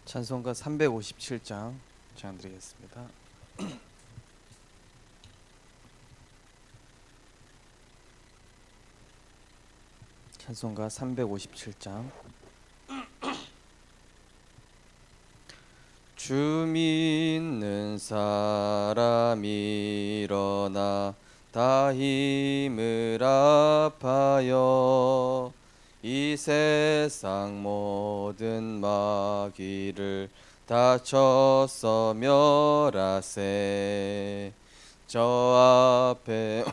찬송가 357장 찬양드리겠습니다. 찬송가 357장. 주 믿는 사람 일어나 다 힘을 합하여 이 세상 모든 마귀를 다 쳤어 멸하세. 저 앞에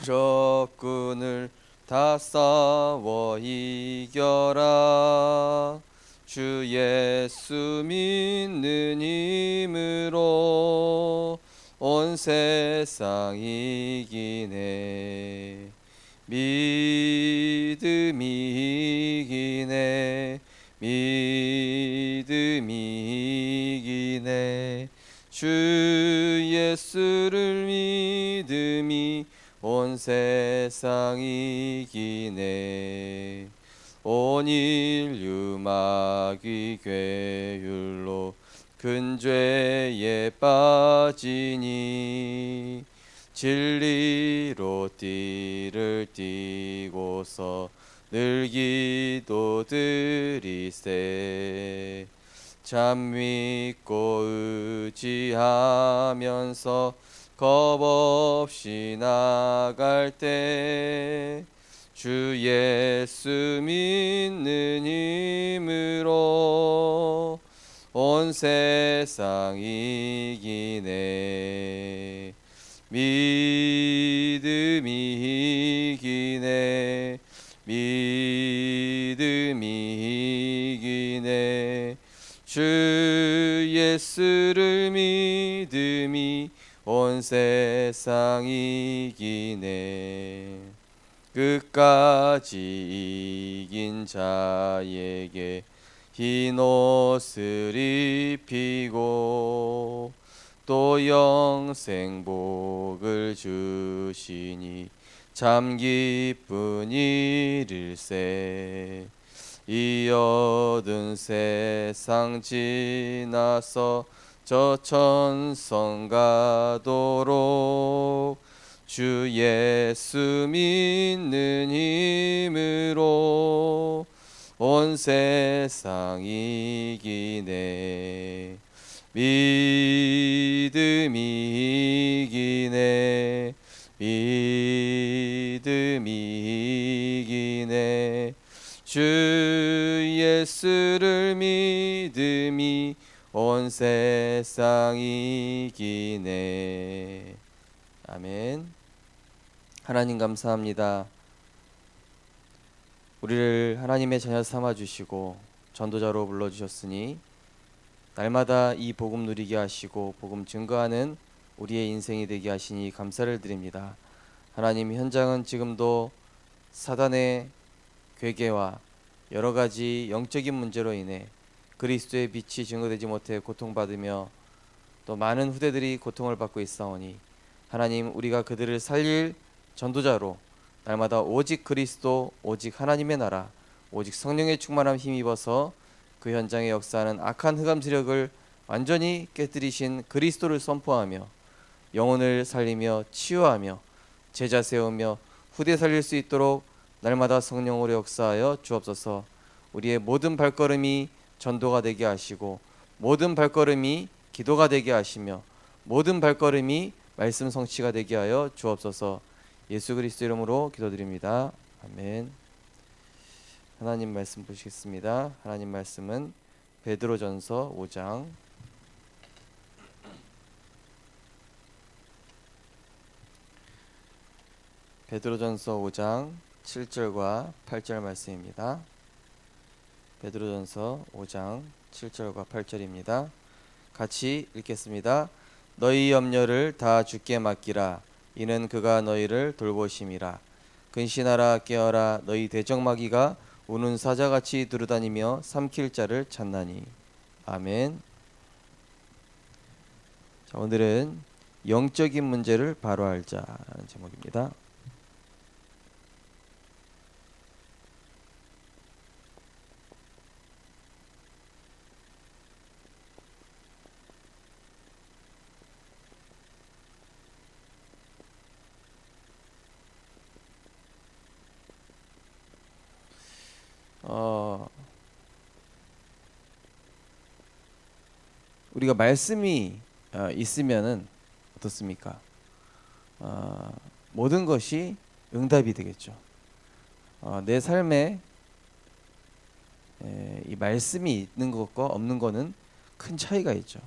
적군을 다 싸워 이겨라. 주 예수 믿는 힘으로 온 세상 이기네. 믿음이 이기네. 믿음이 이기네. 주 예수를 믿음이 온 세상 이기네. 온 인류 마귀 괴율로 큰 죄에 빠지니 진리로 띠를 띠고서 늘 기도드리세. 참 믿고 의지하면서 겁없이 나갈 때 주 예수 믿는 힘으로 온 세상 이기네. 믿음이 이기네. 믿음이 이기네. 주 예수를 믿음이 온 세상 이기네. 끝까지 이긴 자에게 흰 옷을 입히고 또 영생 복을 주시니 참 기쁜 일일세. 이 어두운 세상 지나서 저 천성 가도록 주 예수 믿는 힘으로 온 세상 이기네. 믿음이 이기네. 믿음이 이기네. 주 예수를 믿음이 온 세상 이기네. 아멘. 하나님 감사합니다. 우리를 하나님의 자녀 삼아주시고 전도자로 불러주셨으니 날마다 이 복음 누리게 하시고 복음 증거하는 우리의 인생이 되게 하시니 감사를 드립니다. 하나님, 현장은 지금도 사단의 괴계와 여러 가지 영적인 문제로 인해 그리스도의 빛이 증거되지 못해 고통받으며 또 많은 후대들이 고통을 받고 있사오니 하나님, 우리가 그들을 살릴 전도자로 날마다 오직 그리스도, 오직 하나님의 나라, 오직 성령의 충만함 힘입어서 그 현장에 역사하는 악한 흑암 세력을 완전히 깨뜨리신 그리스도를 선포하며 영혼을 살리며 치유하며 제자 세우며 후대 살릴 수 있도록 날마다 성령으로 역사하여 주옵소서. 우리의 모든 발걸음이 전도가 되게 하시고 모든 발걸음이 기도가 되게 하시며 모든 발걸음이 말씀 성취가 되게 하여 주옵소서. 예수 그리스도 이름으로 기도드립니다. 아멘. 하나님 말씀 보시겠습니다. 하나님 말씀은 베드로전서 5장 베드로전서 5장 7절과 8절 말씀입니다. 베드로전서 5장 7절과 8절입니다. 같이 읽겠습니다. 너희 염려를 다 주께 맡기라. 이는 그가 너희를 돌보심이라. 근신하라 깨어라. 너희 대적마귀가 우는 사자같이 두루다니며 삼킬 자를 찾나니. 아멘. 자, 오늘은 영적인 문제를 바로 알자라는 제목입니다. 우리가 말씀이 있으면은 어떻습니까? 모든 것이 응답이 되겠죠. 내 삶에 이 말씀이 있는 것과 없는 것은 큰 차이가 있죠.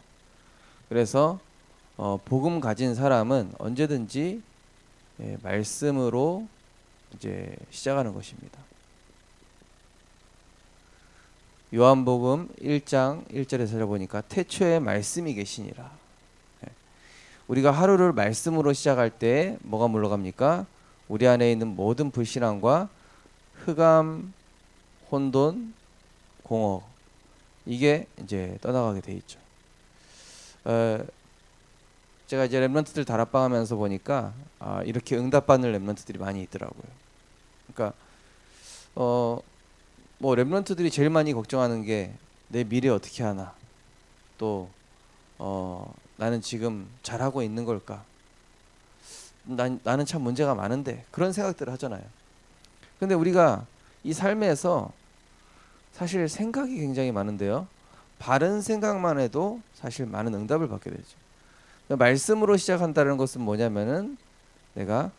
그래서 복음 가진 사람은 언제든지 말씀으로 이제 시작하는 것입니다. 요한복음 1장 1절에 살펴보니까 태초에 말씀이 계시니라. 우리가 하루를 말씀으로 시작할 때 뭐가 물러갑니까? 우리 안에 있는 모든 불신앙과 흑암, 혼돈, 공허, 이게 이제 떠나가게 돼 있죠. 제가 이제 렘넌트들 다락방하면서 보니까 이렇게 응답받는 렘넌트들이 많이 있더라고요. 그러니까 뭐 렘넌트들이 제일 많이 걱정하는 게 내 미래 어떻게 하나, 또 나는 지금 잘하고 있는 걸까, 나는 참 문제가 많은데, 그런 생각들을 하잖아요. 근데 우리가 이 삶에서 사실 생각이 굉장히 많은데요, 바른 생각만 해도 사실 많은 응답을 받게 되죠. 말씀으로 시작한다는 것은 뭐냐면은 내가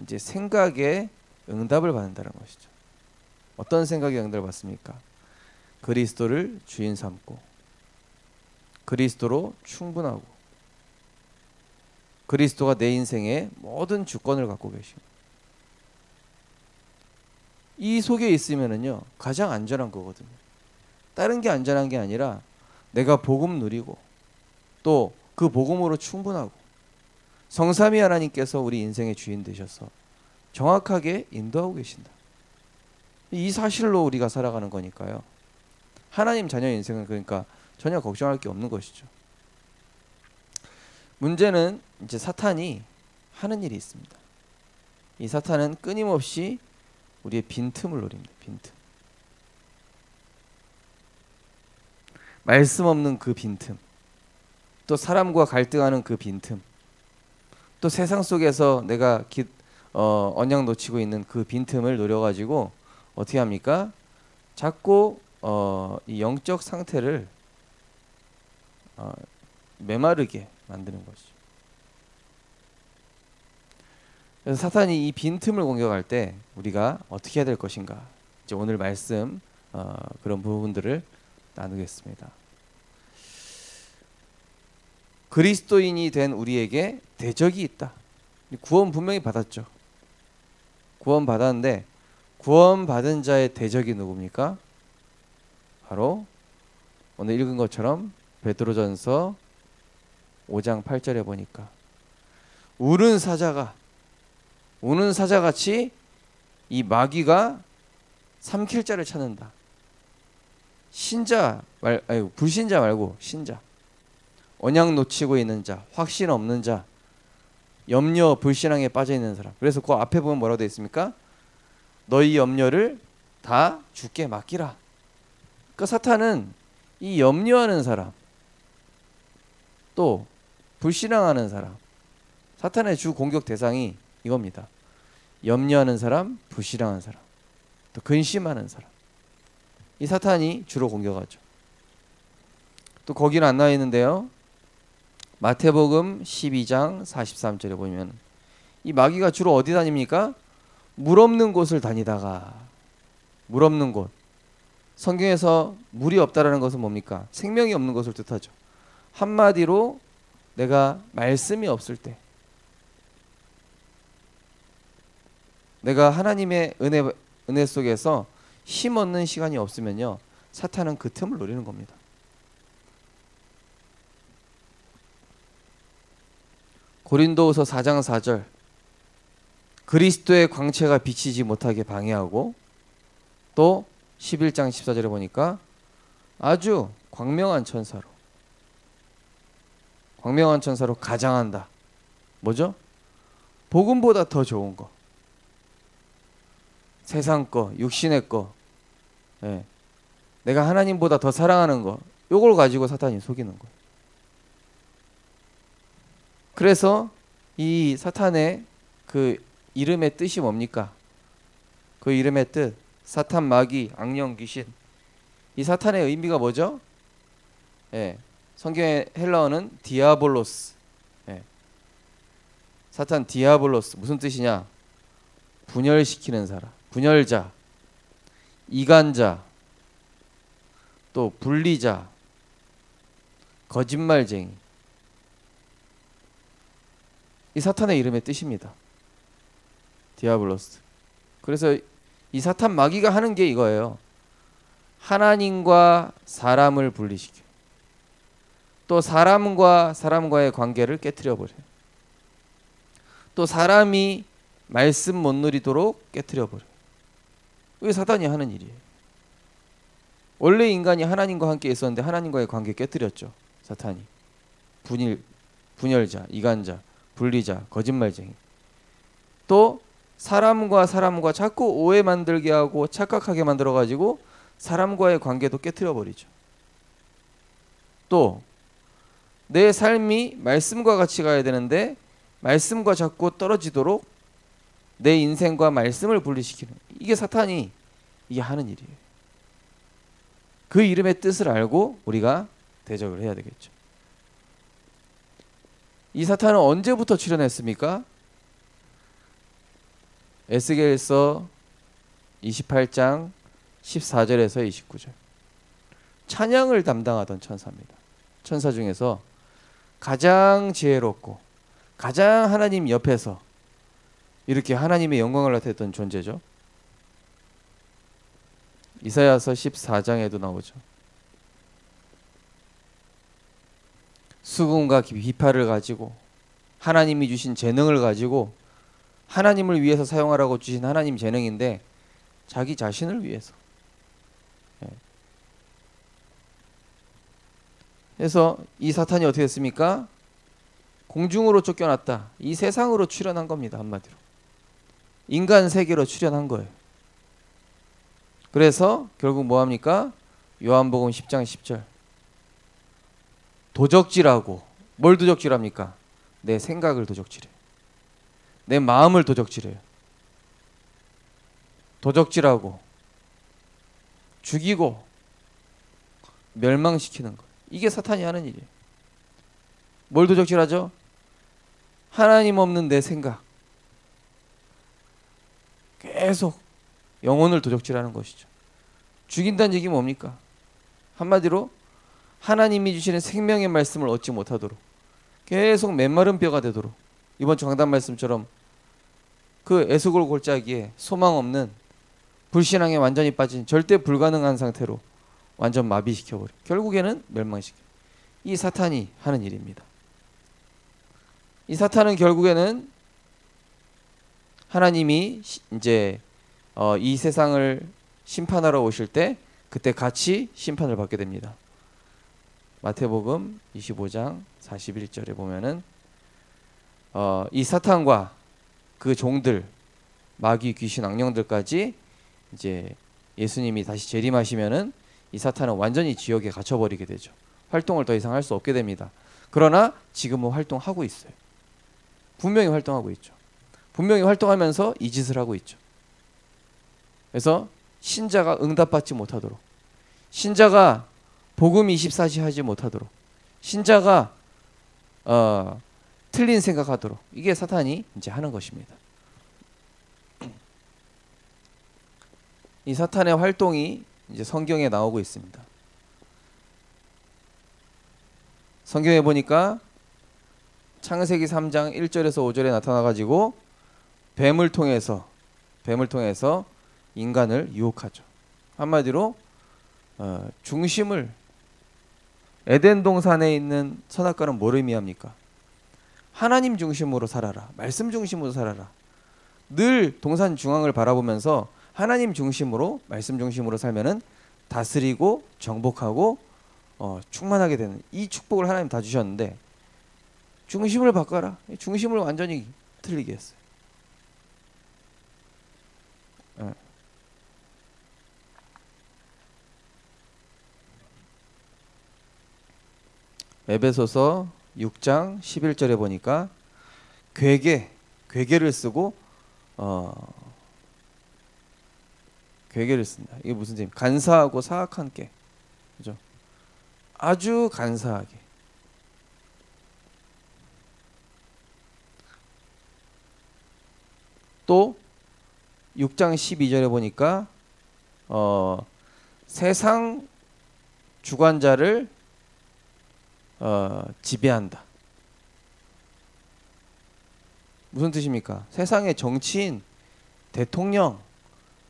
이제 생각에 응답을 받는다는 것이죠. 어떤 생각에 응답을 받습니까? 그리스도를 주인 삼고, 그리스도로 충분하고, 그리스도가 내 인생의 모든 주권을 갖고 계시고, 이 속에 있으면은요 가장 안전한 거거든요. 다른 게 안전한 게 아니라 내가 복음 누리고 또 그 복음으로 충분하고 성삼위 하나님께서 우리 인생의 주인 되셔서 정확하게 인도하고 계신다. 이 사실로 우리가 살아가는 거니까요. 하나님 자녀 인생은 그러니까 전혀 걱정할 게 없는 것이죠. 문제는 이제 사탄이 하는 일이 있습니다. 이 사탄은 끊임없이 우리의 빈틈을 노립니다. 빈틈. 말씀 없는 그 빈틈, 또 사람과 갈등하는 그 빈틈, 또 세상 속에서 내가 언약 놓치고 있는 그 빈틈을 노려가지고 어떻게 합니까? 자꾸 이 영적 상태를 메마르게 만드는 것이죠. 그래서 사탄이 이 빈틈을 공격할 때 우리가 어떻게 해야 될 것인가? 이제 오늘 말씀 그런 부분들을 나누겠습니다. 그리스도인이 된 우리에게 대적이 있다. 구원 분명히 받았죠. 구원 받았는데 구원 받은 자의 대적이 누굽니까? 바로 오늘 읽은 것처럼 베드로전서 5장 8절에 보니까 우는 사자같이 이 마귀가 삼킬 자를 찾는다. 불신자 말고 신자, 언약 놓치고 있는 자, 확신 없는 자, 염려 불신앙에 빠져 있는 사람. 그래서 그 앞에 보면 뭐라고 되어 있습니까? 너희 염려를 다 주께 맡기라. 그러니까 사탄은 이 염려하는 사람, 또 불신앙하는 사람, 사탄의 주 공격 대상이 이겁니다. 염려하는 사람, 불신앙하는 사람, 또 근심하는 사람. 이 사탄이 주로 공격하죠. 또 거기는 안 나와 있는데요, 마태복음 12장 43절에 보면 이 마귀가 주로 어디 다닙니까? 물 없는 곳을 다니다가, 물 없는 곳, 성경에서 물이 없다라는 것은 뭡니까? 생명이 없는 것을 뜻하죠. 한마디로 내가 말씀이 없을 때, 내가 하나님의 은혜 속에서 힘 얻는 시간이 없으면요, 사탄은 그 틈을 노리는 겁니다. 고린도후서 4장 4절, 그리스도의 광채가 비치지 못하게 방해하고, 또 11장 14절에 보니까 아주 광명한 천사로 가장한다. 뭐죠? 복음보다 더 좋은 거, 세상 거, 육신의 거, 내가 하나님보다 더 사랑하는 거, 요걸 가지고 사탄이 속이는 거예요. 그래서 이 사탄의 그 이름의 뜻이 뭡니까? 그 이름의 뜻, 사탄, 마귀, 악령, 귀신. 이 사탄의 의미가 뭐죠? 성경의 헬라어는 디아볼로스. 예. 사탄 디아볼로스 무슨 뜻이냐? 분열시키는 사람, 분열자, 이간자, 또 분리자, 거짓말쟁이. 이 사탄의 이름의 뜻입니다. 디아블로스. 그래서 이 사탄 마귀가 하는 게 이거예요. 하나님과 사람을 분리시켜. 또 사람과 사람과의 관계를 깨트려 버려요. 또 사람이 말씀 못 누리도록 깨트려 버려요. 이게 사탄이 하는 일이에요. 원래 인간이 하나님과 함께 있었는데 하나님과의 관계 깨뜨렸죠. 사탄이. 분열자, 이간자, 분리자, 거짓말쟁이. 또 사람과 자꾸 오해 만들게 하고 착각하게 만들어가지고 사람과의 관계도 깨뜨려 버리죠. 또 내 삶이 말씀과 같이 가야 되는데 말씀과 자꾸 떨어지도록 내 인생과 말씀을 분리시키는, 이게 사탄이 이게 하는 일이에요. 그 이름의 뜻을 알고 우리가 대적을 해야 되겠죠. 이 사탄은 언제부터 출현했습니까? 에스겔서 28장 14절에서 29절. 찬양을 담당하던 천사입니다. 천사 중에서 가장 지혜롭고 가장 하나님 옆에서 이렇게 하나님의 영광을 나타냈던 존재죠. 이사야서 14장에도 나오죠. 수금과 비파를 가지고 하나님이 주신 재능을 가지고 하나님을 위해서 사용하라고 주신 하나님 재능인데 자기 자신을 위해서. 그래서 이 사탄이 어떻게 됐습니까? 공중으로 쫓겨났다. 이 세상으로 출현한 겁니다. 한마디로. 인간 세계로 출현한 거예요. 그래서 결국 뭐합니까? 요한복음 10장 10절. 도적질하고, 뭘 도적질합니까? 내 생각을 도적질해요. 내 마음을 도적질해요. 도적질하고 죽이고 멸망시키는 거. 이게 사탄이 하는 일이에요. 뭘 도적질하죠? 하나님 없는 내 생각. 계속 영혼을 도적질하는 것이죠. 죽인다는 얘기 뭡니까? 한마디로 하나님이 주시는 생명의 말씀을 얻지 못하도록 계속 메마른 뼈가 되도록, 이번 주 강단 말씀처럼 그 에스골 골짜기에 소망 없는 불신앙에 완전히 빠진 절대 불가능한 상태로 완전 마비시켜버려. 결국에는 멸망시켜. 이 사탄이 하는 일입니다. 이 사탄은 결국에는 하나님이 이제 이 세상을 심판하러 오실 때 그때 같이 심판을 받게 됩니다. 마태복음 25장 41절에 보면은 이 사탄과 그 종들, 마귀, 귀신, 악령들까지 이제 예수님이 다시 재림하시면은 이 사탄은 완전히 지옥에 갇혀버리게 되죠. 활동을 더 이상 할 수 없게 됩니다. 그러나 지금은 활동하고 있어요. 분명히 활동하고 있죠. 분명히 활동하면서 이 짓을 하고 있죠. 그래서 신자가 응답받지 못하도록, 신자가 복음 24시 하지 못하도록, 신자가 틀린 생각하도록, 이게 사탄이 이제 하는 것입니다. 이 사탄의 활동이 이제 성경에 나오고 있습니다. 성경에 보니까 창세기 3장 1절에서 5절에 나타나가지고 뱀을 통해서 인간을 유혹하죠. 한마디로 중심을, 에덴 동산에 있는 선악과는 뭘 의미합니까? 하나님 중심으로 살아라. 말씀 중심으로 살아라. 늘 동산 중앙을 바라보면서 하나님 중심으로, 말씀 중심으로 살면은 다스리고 정복하고 충만하게 되는, 이 축복을 하나님 다 주셨는데 중심을 바꿔라. 중심을 완전히 틀리게 했어요. 에베소서 6장 11절에 보니까 괴계를 쓰고 괴계를 쓴다. 이게 무슨 뜻입니까? 간사하고 사악한 게, 그죠? 아주 간사하게, 또 6장 12절에 보니까 세상 주관자를 지배한다. 무슨 뜻입니까? 세상의 정치인, 대통령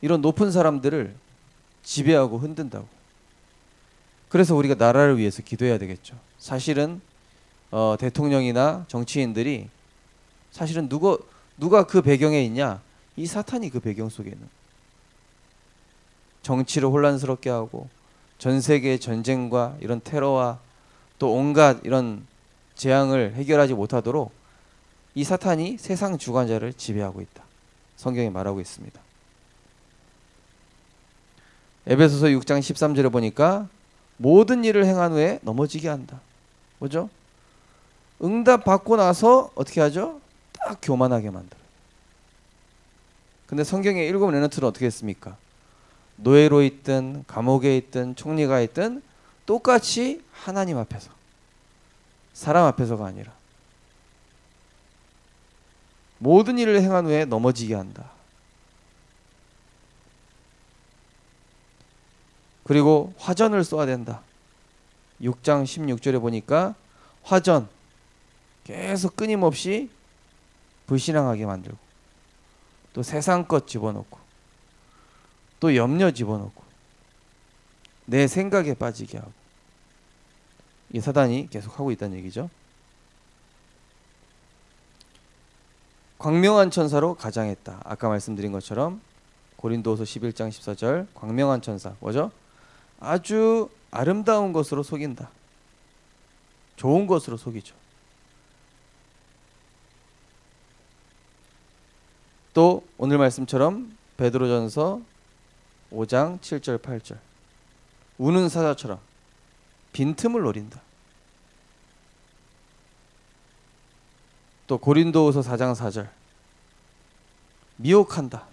이런 높은 사람들을 지배하고 흔든다고. 그래서 우리가 나라를 위해서 기도해야 되겠죠. 사실은 대통령이나 정치인들이 사실은 누가 그 배경에 있냐? 이 사탄이 그 배경 속에 있는. 정치를 혼란스럽게 하고 전 세계의 전쟁과 이런 테러와 또 온갖 이런 재앙을 해결하지 못하도록 이 사탄이 세상 주관자를 지배하고 있다. 성경이 말하고 있습니다. 에베소서 6장 13절에 보니까 모든 일을 행한 후에 넘어지게 한다. 뭐죠? 응답 받고 나서 어떻게 하죠? 딱 교만하게 만들어요. 근데 성경의 일곱 렘넌트는 어떻게 했습니까? 노예로 있든 감옥에 있든 총리가 있든 똑같이 하나님 앞에서, 사람 앞에서가 아니라 모든 일을 행한 후에 넘어지게 한다. 그리고 화전을 쏘아야 된다. 6장 16절에 보니까 화전 계속 끊임없이 불신앙하게 만들고 또 세상 것 집어넣고 또 염려 집어넣고 내 생각에 빠지게 하고 이 사단이 계속 하고 있다는 얘기죠. 광명한 천사로 가장했다. 아까 말씀드린 것처럼 고린도후서 11장 14절 광명한 천사 뭐죠? 아주 아름다운 것으로 속인다. 좋은 것으로 속이죠. 또 오늘 말씀처럼 베드로전서 5장 7절 8절 우는 사자처럼 빈틈을 노린다. 또 고린도후서 4장 4절 미혹한다.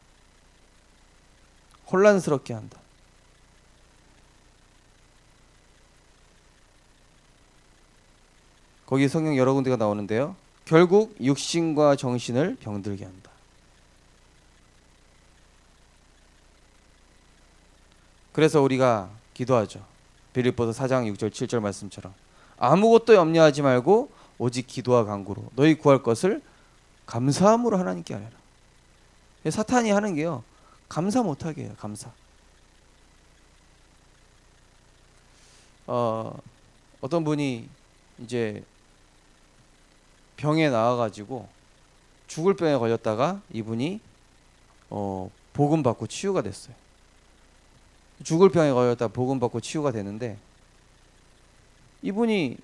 혼란스럽게 한다. 거기 성경 여러 군데가 나오는데요. 결국 육신과 정신을 병들게 한다. 그래서 우리가 기도하죠. 빌립보서 4장 6절 7절 말씀처럼 아무것도 염려하지 말고 오직 기도와 간구로 너희 구할 것을 감사함으로 하나님께 아뢰라. 사탄이 하는 게요. 감사 못하게 해요. 감사. 어떤 분이 이제 병에 나와가지고 죽을 병에 걸렸다가 이분이 복음 받고 치유가 됐어요. 죽을 병에 걸렸다 복음 받고 치유가 되는데 이분이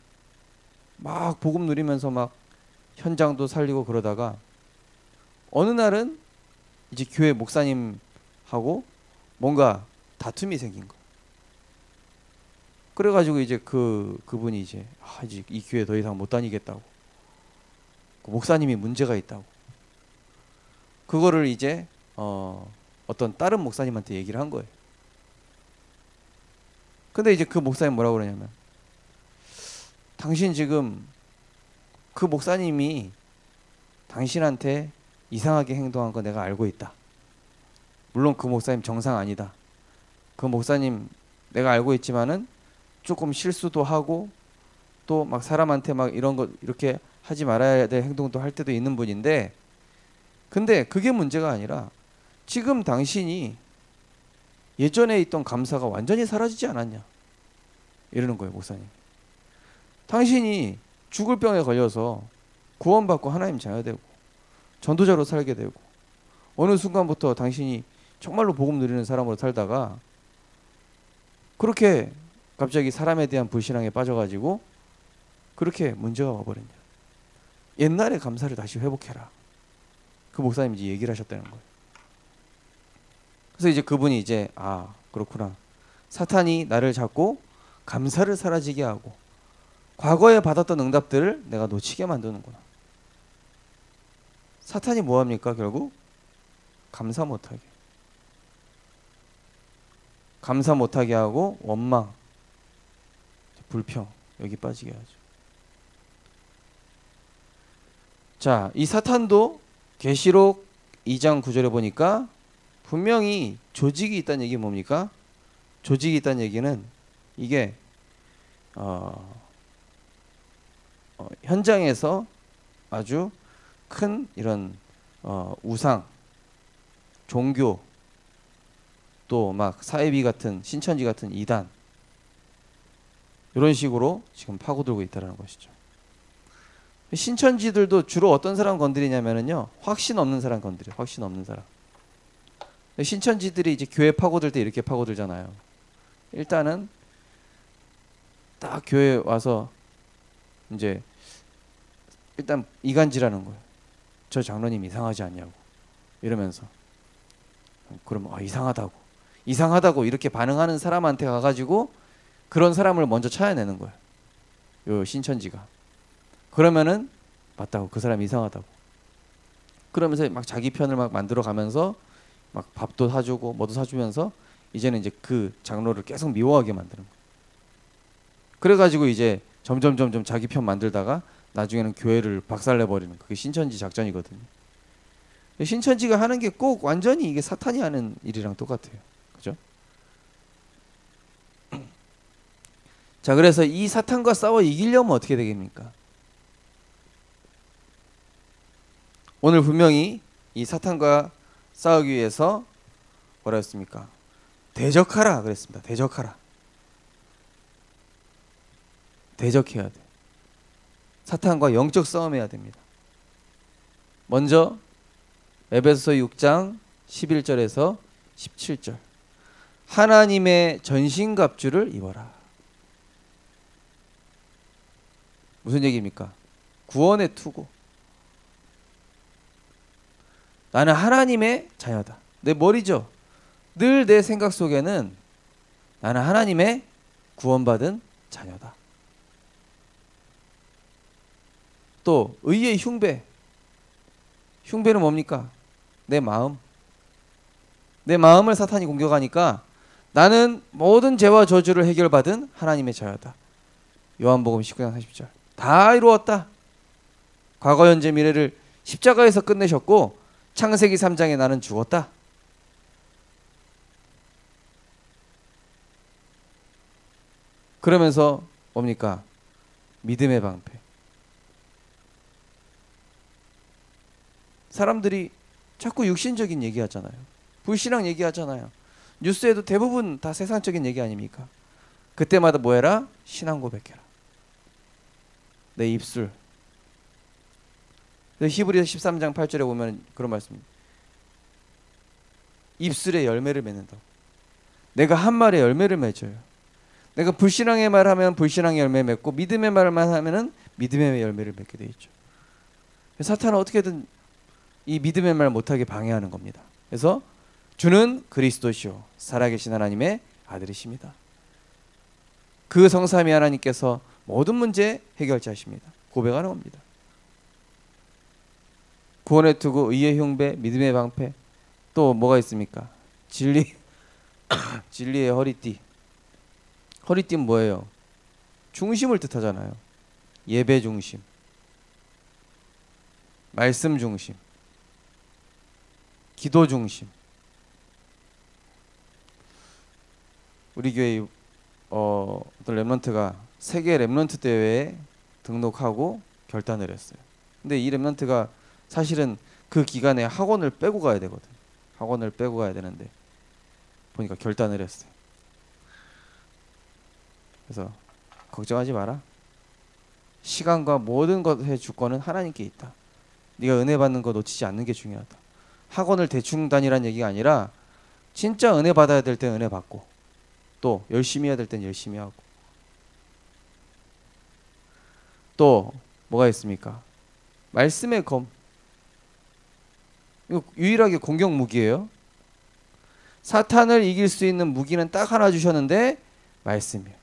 막 복음 누리면서 막 현장도 살리고 그러다가 어느 날은 이제 교회 목사님하고 뭔가 다툼이 생긴 거예요. 그래가지고 이제 그분이 이제 이 교회 더 이상 못 다니겠다고. 그 목사님이 문제가 있다고. 그거를 이제 어떤 다른 목사님한테 얘기를 한 거예요. 근데 이제 그 목사님 뭐라고 그러냐면 당신 지금 그 목사님이 당신한테 이상하게 행동한 거 내가 알고 있다. 물론 그 목사님 정상 아니다. 그 목사님 내가 알고 있지만은 조금 실수도 하고 또 막 사람한테 막 이런 거 이렇게 하지 말아야 될 행동도 할 때도 있는 분인데 근데 그게 문제가 아니라 지금 당신이 예전에 있던 감사가 완전히 사라지지 않았냐 이러는 거예요. 목사님 당신이 죽을 병에 걸려서 구원받고 하나님 자녀 되고 전도자로 살게 되고 어느 순간부터 당신이 정말로 복음 누리는 사람으로 살다가 그렇게 갑자기 사람에 대한 불신앙에 빠져가지고 그렇게 문제가 와버렸냐. 옛날의 감사를 다시 회복해라. 그 목사님이 이제 얘기를 하셨다는 거예요. 그래서 이제 그분이 이제 그렇구나. 사탄이 나를 잡고 감사를 사라지게 하고 과거에 받았던 응답들을 내가 놓치게 만드는구나. 사탄이 뭐합니까? 결국 감사 못하게. 감사 못하게 하고 원망, 불평 여기 빠지게 하죠. 자, 이 사탄도 계시록 2장 9절에 보니까 분명히 조직이 있다는 얘기 뭡니까? 조직이 있다는 얘기는 이게 현장에서 아주 큰 이런 우상, 종교, 또 막 사이비 같은 신천지 같은 이단, 이런 식으로 지금 파고들고 있다는 것이죠. 신천지들도 주로 어떤 사람 건드리냐면요, 확신 없는 사람 건드려. 확신 없는 사람. 신천지들이 이제 교회 파고들 때 이렇게 파고들잖아요. 일단은 딱 교회 와서 이제 일단 이간질하는 거예요. 저 장로님 이상하지 않냐고 이러면서. 그러면 이상하다고 이렇게 반응하는 사람한테 가가지고 그런 사람을 먼저 찾아내는 거예요. 요 신천지가. 그러면은 맞다고, 그 사람 이상하다고. 그러면서 막 자기 편을 막 만들어 가면서 막 밥도 사주고 뭐도 사주면서 이제는 이제 그 장로를 계속 미워하게 만드는 거예요. 그래가지고 이제 점점 자기 편 만들다가 나중에는 교회를 박살내버리는, 그게 신천지 작전이거든요. 신천지가 하는 게 꼭 완전히 이게 사탄이 하는 일이랑 똑같아요. 그죠? 자, 그래서 이 사탄과 싸워 이기려면 어떻게 되겠습니까? 오늘 분명히 이 사탄과 싸우기 위해서 뭐라 했습니까? 대적하라 그랬습니다. 대적하라. 대적해야 돼. 사탄과 영적 싸움해야 됩니다. 먼저 에베소서 6장 11절에서 17절. 하나님의 전신갑주를 입어라. 무슨 얘기입니까? 구원의 투구. 나는 하나님의 자녀다. 내 머리죠. 늘 내 생각 속에는 나는 하나님의 구원받은 자녀다. 또 의의 흉배. 흉배는 뭡니까? 내 마음. 내 마음을 사탄이 공격하니까 나는 모든 죄와 저주를 해결받은 하나님의 자녀다. 요한복음 19장 40절. 다 이루었다. 과거, 현재, 미래를 십자가에서 끝내셨고 창세기 3장에 나는 죽었다. 그러면서 뭡니까? 믿음의 방패. 사람들이 자꾸 육신적인 얘기하잖아요. 불신앙 얘기하잖아요. 뉴스에도 대부분 다 세상적인 얘기 아닙니까? 그때마다 뭐 해라? 신앙 고백해라. 내 입술. 히브리서 13장 8절에 보면 그런 말씀입니다. 입술에 열매를 맺는다고. 내가 한 말에 열매를 맺어요. 내가 불신앙의 말 하면 불신앙의 열매 맺고 믿음의 말만 하면은 믿음의 열매를 맺게 돼 있죠. 사탄은 어떻게든 이 믿음의 말 못하게 방해하는 겁니다. 그래서 주는 그리스도시요 살아계신 하나님의 아들이십니다. 그 성삼위 하나님께서 모든 문제 해결자십니다. 고백하는 겁니다. 구원의 투구, 의의 흉배, 믿음의 방패. 또 뭐가 있습니까? 진리의 허리띠. 허리띠는 뭐예요? 중심을 뜻하잖아요. 예배 중심, 말씀 중심, 기도 중심. 우리 교회 어떤 렘넌트가 세계 렘넌트 대회에 등록하고 결단을 했어요. 근데 이 렘넌트가 사실은 그 기간에 학원을 빼고 가야 되거든. 학원을 빼고 가야 되는데 보니까 결단을 했어요. 그래서 걱정하지 마라. 시간과 모든 것의 주권은 하나님께 있다. 네가 은혜 받는 거 놓치지 않는 게 중요하다. 학원을 대충 다니란 얘기가 아니라 진짜 은혜 받아야 될 땐 은혜 받고 또 열심히 해야 될 땐 열심히 하고. 또 뭐가 있습니까? 말씀의 검. 이거 유일하게 공격 무기예요. 사탄을 이길 수 있는 무기는 딱 하나 주셨는데 말씀이에요.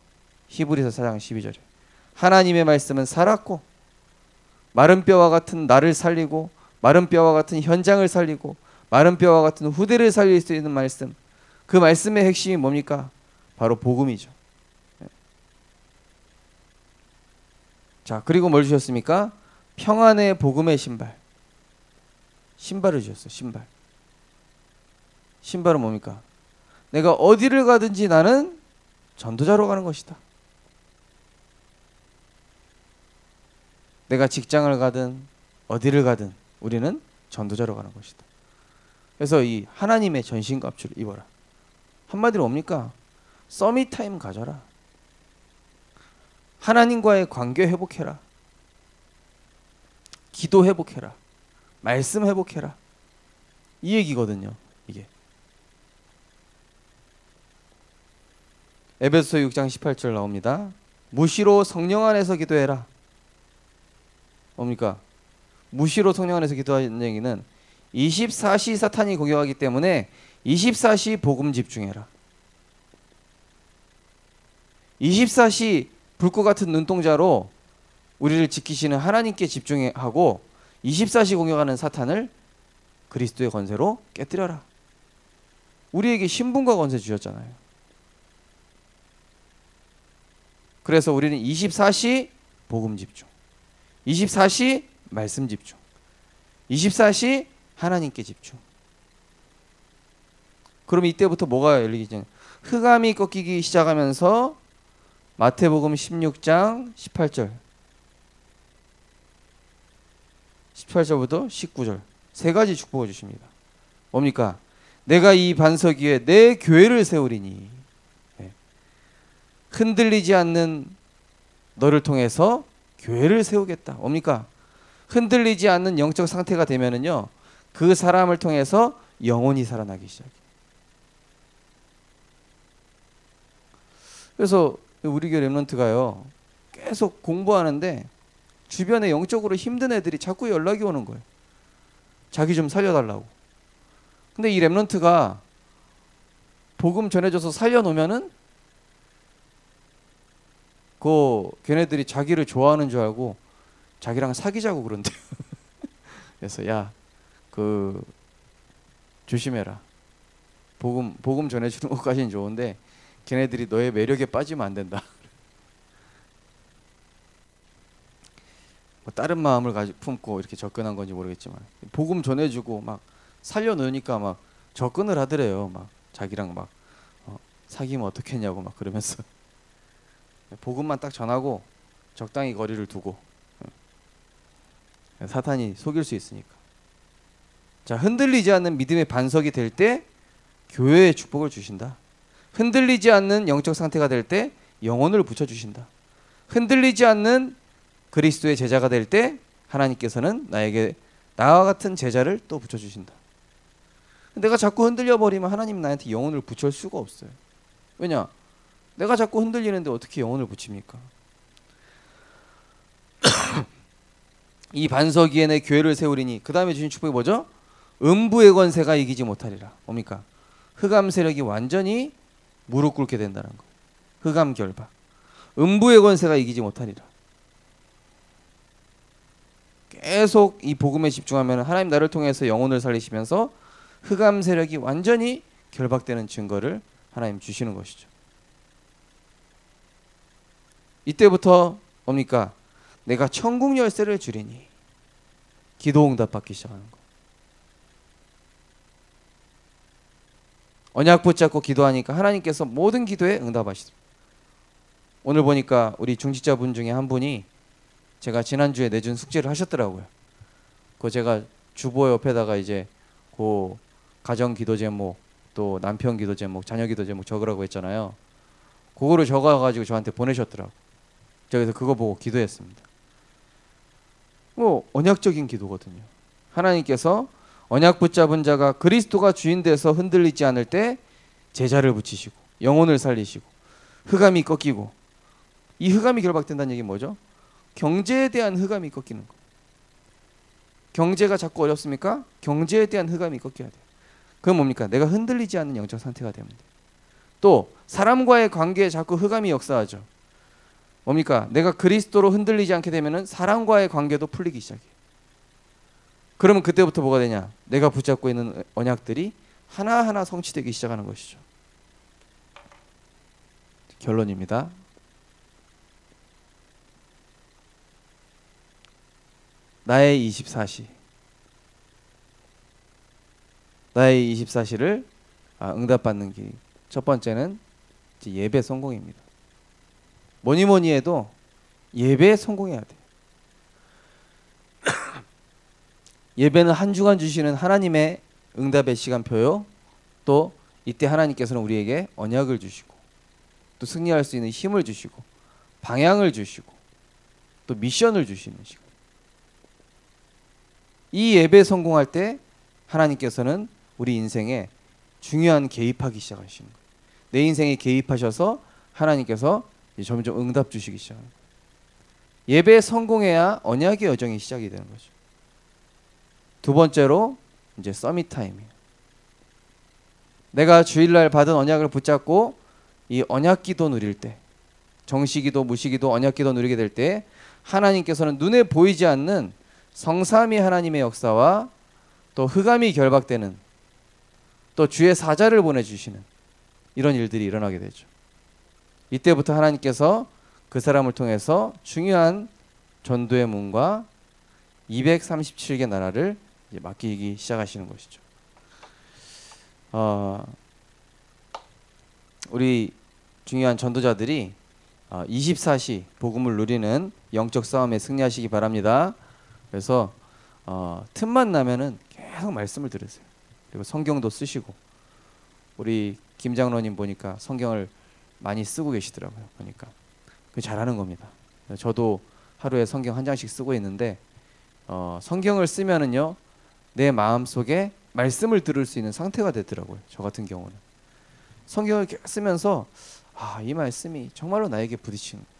히브리서 4장 12절에 하나님의 말씀은 살았고 마른 뼈와 같은 나를 살리고 마른 뼈와 같은 현장을 살리고 마른 뼈와 같은 후대를 살릴 수 있는 말씀. 그 말씀의 핵심이 뭡니까? 바로 복음이죠. 자, 그리고 뭘 주셨습니까? 평안의 복음의 신발. 신발을 주셨어요. 신발. 신발은 뭡니까? 내가 어디를 가든지 나는 전도자로 가는 것이다. 내가 직장을 가든 어디를 가든 우리는 전도자로 가는 것이다. 그래서 이 하나님의 전신갑주를 입어라. 한마디로 뭡니까? 서밋타임 가져라. 하나님과의 관계 회복해라. 기도 회복해라. 말씀 회복해라. 이 얘기거든요. 이게 에베소서 6장 18절 나옵니다. 무시로 성령 안에서 기도해라. 뭡니까? 무시로 성령 안에서 기도하는 얘기는 24시 사탄이 공격하기 때문에 24시 복음 집중해라. 24시 불꽃 같은 눈동자로 우리를 지키시는 하나님께 집중하고 24시 공격하는 사탄을 그리스도의 권세로 깨뜨려라. 우리에게 신분과 권세 주셨잖아요. 그래서 우리는 24시 복음 집중, 24시 말씀 집중, 24시 하나님께 집중. 그럼 이때부터 뭐가 열리기 전에 흑암이 꺾이기 시작하면서 마태복음 16장 18절 18절부터 19절 세 가지 축복을 주십니다. 뭡니까? 내가 이 반석 위에 내 교회를 세우리니. 네. 흔들리지 않는 너를 통해서 교회를 세우겠다. 뭡니까? 흔들리지 않는 영적 상태가 되면은요, 그 사람을 통해서 영혼이 살아나기 시작해요. 그래서 우리 교회 렘넌트가요, 계속 공부하는데 주변에 영적으로 힘든 애들이 자꾸 연락이 오는 거예요. 자기 좀 살려달라고. 근데 이 렘넌트가 복음 전해줘서 살려놓으면은 걔네들이 자기를 좋아하는 줄 알고 자기랑 사귀자고 그런대요. 그래서 야, 조심해라. 복음 전해주는 것까지는 좋은데 걔네들이 너의 매력에 빠지면 안 된다. 뭐 다른 마음을 품고 이렇게 접근한 건지 모르겠지만 복음 전해주고 막 살려놓으니까 막 접근을 하더래요. 막 자기랑 막 사귀면 어떻겠냐고 막 그러면서 복음만 딱 전하고 적당히 거리를 두고. 사탄이 속일 수 있으니까. 자, 흔들리지 않는 믿음의 반석이 될 때 교회의 축복을 주신다. 흔들리지 않는 영적 상태가 될 때 영혼을 붙여주신다. 흔들리지 않는 그리스도의 제자가 될 때 하나님께서는 나에게 나와 같은 제자를 또 붙여주신다. 내가 자꾸 흔들려 버리면 하나님 나한테 영혼을 붙일 수가 없어요. 왜냐? 내가 자꾸 흔들리는데 어떻게 영혼을 붙입니까? 이 반석 위에 내 교회를 세우리니. 그 다음에 주신 축복이 뭐죠? 음부의 권세가 이기지 못하리라. 뭡니까? 흑암 세력이 완전히 무릎 꿇게 된다는 거. 흑암 결박. 음부의 권세가 이기지 못하리라. 계속 이 복음에 집중하면 하나님 나를 통해서 영혼을 살리시면서 흑암 세력이 완전히 결박되는 증거를 하나님 주시는 것이죠. 이때부터 뭡니까? 내가 천국 열쇠를 주리니. 기도 응답 받기 시작하는 거. 언약 붙잡고 기도하니까 하나님께서 모든 기도에 응답하시더라고요. 오늘 보니까 우리 중직자분 중에 한 분이 제가 지난주에 내준 숙제를 하셨더라고요. 그 제가 주보 옆에다가 이제 그 가정 기도 제목, 또 남편 기도 제목, 자녀 기도 제목 적으라고 했잖아요. 그거를 적어가지고 저한테 보내셨더라고요. 그래서 그거 보고 기도했습니다. 뭐 언약적인 기도거든요. 하나님께서 언약 붙잡은 자가 그리스도가 주인 돼서 흔들리지 않을 때 제자를 붙이시고 영혼을 살리시고 흑암이 꺾이고. 이 흑암이 결박된다는 얘기는 뭐죠? 경제에 대한 흑암이 꺾이는 거. 경제가 자꾸 어렵습니까? 경제에 대한 흑암이 꺾여야 돼요. 그건 뭡니까? 내가 흔들리지 않는 영적 상태가 되면 돼요. 또 사람과의 관계에 자꾸 흑암이 역사하죠. 뭡니까? 내가 그리스도로 흔들리지 않게 되면 사람과의 관계도 풀리기 시작해요. 그러면 그때부터 뭐가 되냐? 내가 붙잡고 있는 언약들이 하나하나 성취되기 시작하는 것이죠. 결론입니다. 나의 24시. 나의 24시를 응답받는 길. 첫 번째는 이제 예배 성공입니다. 뭐니 해도 예배에 성공해야 돼. 예배는 한 주간 주시는 하나님의 응답의 시간표요. 또 이때 하나님께서는 우리에게 언약을 주시고 또 승리할 수 있는 힘을 주시고 방향을 주시고 또 미션을 주시는 시간. 이 예배에 성공할 때 하나님께서는 우리 인생에 중요한 개입하기 시작하시는 거예요. 내 인생에 개입하셔서 하나님께서 점점 응답 주시기 시작합니다. 예배에 성공해야 언약의 여정이 시작이 되는 거죠. 두 번째로 이제 서밋 타임이에요. 내가 주일날 받은 언약을 붙잡고 이 언약기도 누릴 때, 정시기도, 무시기도, 언약기도 누리게 될 때 하나님께서는 눈에 보이지 않는 성삼위 하나님의 역사와 또 흑암이 결박되는 또 주의 사자를 보내주시는 이런 일들이 일어나게 되죠. 이때부터 하나님께서 그 사람을 통해서 중요한 전도의 문과 237개 나라를 이제 맡기기 시작하시는 것이죠. 우리 중요한 전도자들이 24시 복음을 누리는 영적 싸움에 승리하시기 바랍니다. 그래서 틈만 나면은 계속 말씀을 들으세요. 그리고 성경도 쓰시고, 우리 김 장로님 보니까 성경을 많이 쓰고 계시더라고요. 보니까 그 잘하는 겁니다. 저도 하루에 성경 한 장씩 쓰고 있는데 성경을 쓰면은요 내 마음 속에 말씀을 들을 수 있는 상태가 되더라고요. 저 같은 경우는 성경을 쓰면서 이 말씀이 정말로 나에게 부딪히는 거예요.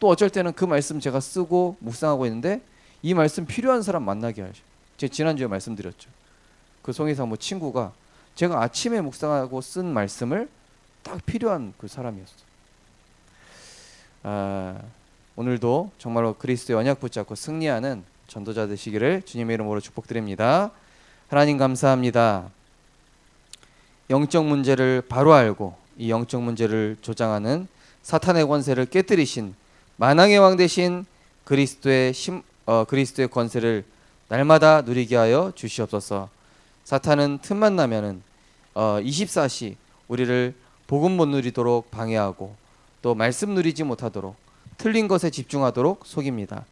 또 어쩔 때는 그 말씀 제가 쓰고 묵상하고 있는데 이 말씀 필요한 사람 만나게 하죠. 제가 지난주에 말씀드렸죠. 그 송이사모 친구가 제가 아침에 묵상하고 쓴 말씀을 딱 필요한 그 사람이었어요. 오늘도 정말로 그리스도의 언약 붙잡고 승리하는 전도자 되시기를 주님의 이름으로 축복드립니다. 하나님 감사합니다. 영적 문제를 바로 알고 이 영적 문제를 조장하는 사탄의 권세를 깨뜨리신 만왕의 왕 되신 그리스도의 권세를 날마다 누리게 하여 주시옵소서. 사탄은 틈만 나면은 24시 우리를 복음 못 누리도록 방해하고 또 말씀 누리지 못하도록 틀린 것에 집중하도록 속입니다.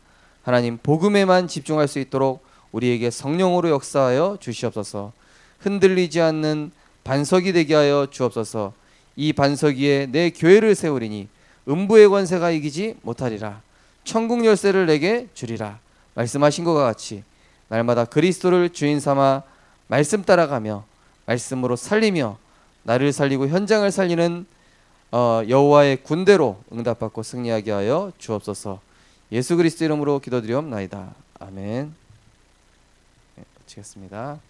하나님 복음에만 집중할 수 있도록 우리에게 성령으로 역사하여 주시옵소서. 흔들리지 않는 반석이 되게 하여 주옵소서. 이 반석 위에 내 교회를 세우리니 음부의 권세가 이기지 못하리라. 천국 열쇠를 내게 주리라. 말씀하신 것과 같이 날마다 그리스도를 주인 삼아 말씀 따라가며 말씀으로 살리며 나를 살리고 현장을 살리는 여호와의 군대로 응답받고 승리하게 하여 주옵소서. 예수 그리스도 이름으로 기도드리옵나이다. 아멘. 네, 마치겠습니다.